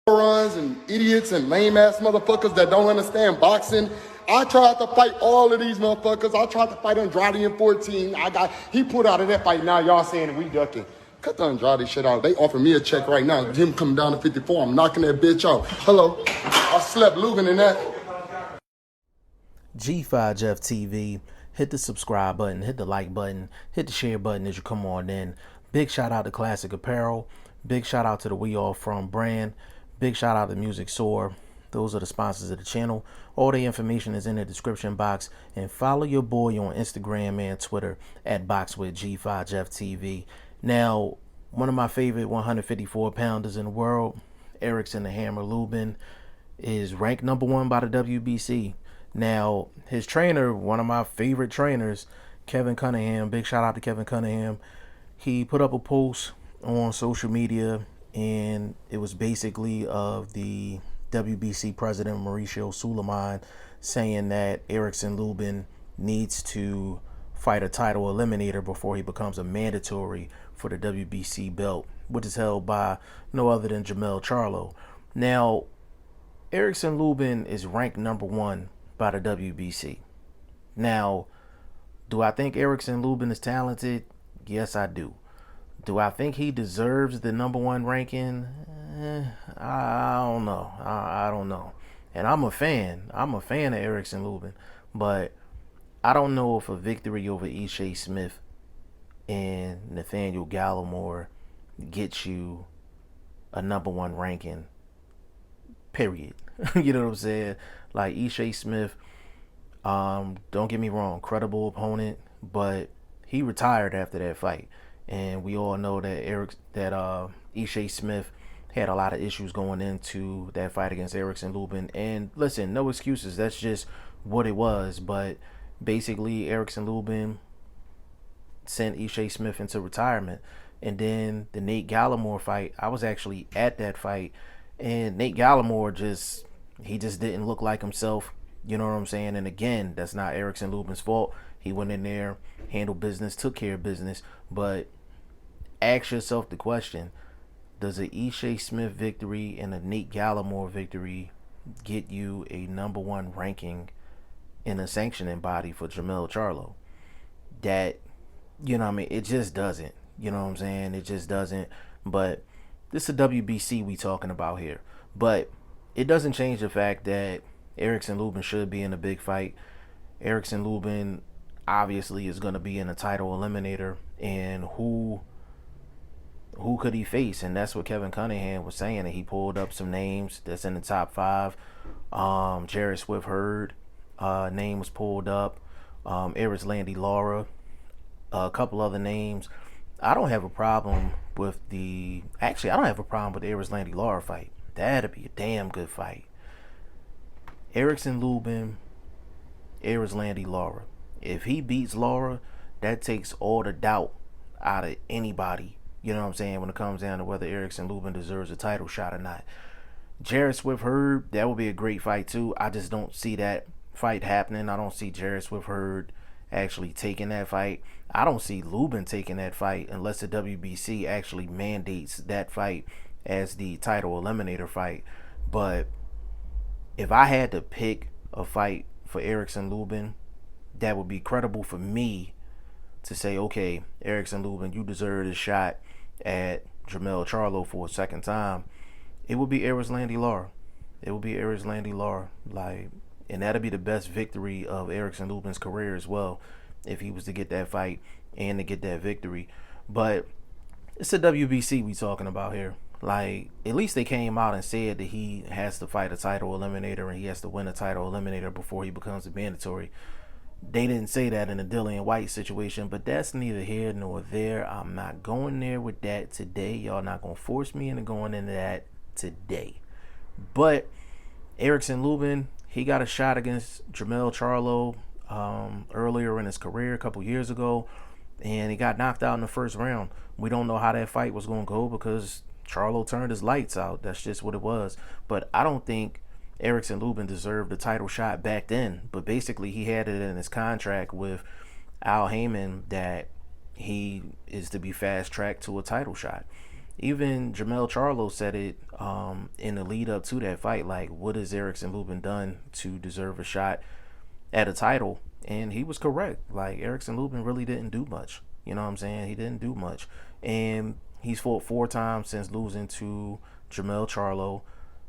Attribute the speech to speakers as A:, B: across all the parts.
A: morons and idiots and lame ass motherfuckers that don't understand boxing. I tried to fight all of these motherfuckers. I tried to fight Andrade in 14. He pulled out of that fight. Now y'all saying we ducking. Cut the Andrade shit out. They offer me a check right now. Him coming down to 54. I'm knocking that bitch out. Hello. I slept Lubin in that.
B: G5 Jeff TV. Hit the subscribe button, hit the like button, hit the share button as you come on in. Big shout out to Classic Apparel. Big shout out to the We All From brand. Big shout out to Music Soar. Those are the sponsors of the channel. All the information is in the description box. And follow your boy on Instagram and Twitter at BoxingFirst Now, one of my favorite 154 pounders in the world, Erickson the Hammer Lubin, is ranked #1 by the WBC. Now, his trainer, one of my favorite trainers, Kevin Cunningham, big shout out to Kevin Cunningham. He put up a post on social media, and it was basically of the WBC president, Mauricio Suleiman, saying that Erickson Lubin needs to fight a title eliminator before he becomes a mandatory for the WBC belt, which is held by no other than Jermell Charlo. Now, Erickson Lubin is ranked #1 by the WBC. Now, do I think Erickson Lubin is talented? Yes, I do. Do I think he deserves the #1 ranking? I don't know. I don't know. And I'm a fan. I'm a fan of Erickson Lubin. But I don't know if a victory over Ishe Smith and Nathaniel Gallimore gets you a #1 ranking. Period. You know what I'm saying? Like Ishe Smith, don't get me wrong, credible opponent, but he retired after that fight. And we all know that Ishe Smith had a lot of issues going into that fight against Erickson Lubin. And listen, no excuses. That's just what it was. But basically, Erickson Lubin sent Ishe Smith into retirement. And then the Nate Gallimore fight, I was actually at that fight. And Nate Gallimore just didn't look like himself. You know what I'm saying? And again, that's not Erickson Lubin's fault. He went in there, handled business, took care of business. But ask yourself the question, does a Ishe Smith victory and a Nate Gallimore victory get you a #1 ranking in a sanctioning body for Jermell Charlo? That, you know what I mean? It just doesn't. You know what I'm saying? It just doesn't. But this is a WBC we talking about here. But it doesn't change the fact that Erickson Lubin should be in a big fight. Erickson Lubin obviously is going to be in a title eliminator. And who could he face? And that's what Kevin Cunningham was saying. And he pulled up some names that's in the top 5. Jarrett Swift Hurd name was pulled up. Landy Lara. A couple other names. I don't have a problem with the Landy Lara fight. That'd be a damn good fight. Erickson Lubin, Landy Lara. If he beats Lara, that takes all the doubt out of anybody. You know what I'm saying? When it comes down to whether Erickson Lubin deserves a title shot or not. Jarrett Swift Hurd, that would be a great fight too. I just don't see that fight happening. I don't see Jarrett Swift Hurd actually taking that fight. I don't see Lubin taking that fight unless the WBC actually mandates that fight as the title eliminator fight. But if I had to pick a fight for Erickson Lubin that would be credible for me to say, okay, Erickson Lubin, you deserve a shot at Jermell Charlo for a second time, it would be Landy Lara. It would be Landy Lara. And that'd be the best victory of Erickson Lubin's career as well, if he was to get that fight and to get that victory. But it's a WBC we talking about here. At least they came out and said that he has to fight a title eliminator and he has to win a title eliminator before he becomes a mandatory. They didn't say that in the Dillian White situation, but that's neither here nor there. I'm not going there with that today. Y'all not going to force me into going into that today. But Erickson Lubin, he got a shot against Jermell Charlo earlier in his career, a couple years ago, and he got knocked out in the first round. We don't know how that fight was going to go because Charlo turned his lights out. That's just what it was. But I don't think Erickson Lubin deserved the title shot back then. But basically, he had it in his contract with Al Heyman that he is to be fast-tracked to a title shot. Even Jamel Charlo said it in the lead up to that fight, like, what has Erickson Lubin done to deserve a shot at a title? And he was correct. Like, Erickson Lubin really didn't do much. You know what I'm saying? He didn't do much. And he's fought 4 times since losing to Jamel Charlo.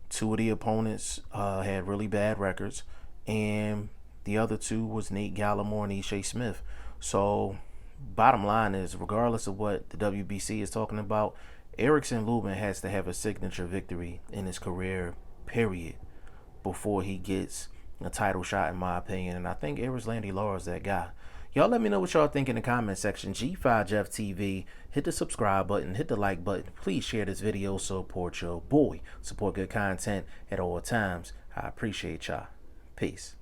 B: 2 of the opponents had really bad records, and the other 2 was Nate Gallimore and Ishe Smith. So bottom line is, regardless of what the WBC is talking about, Erickson Lubin has to have a signature victory in his career, period, before he gets a title shot, in my opinion. And I think Erislandy Lara is that guy. Y'all let me know what y'all think in the comment section. G5 Jeff TV, hit the subscribe button, hit the like button. Please share this video, support your boy. Support good content at all times. I appreciate y'all. Peace.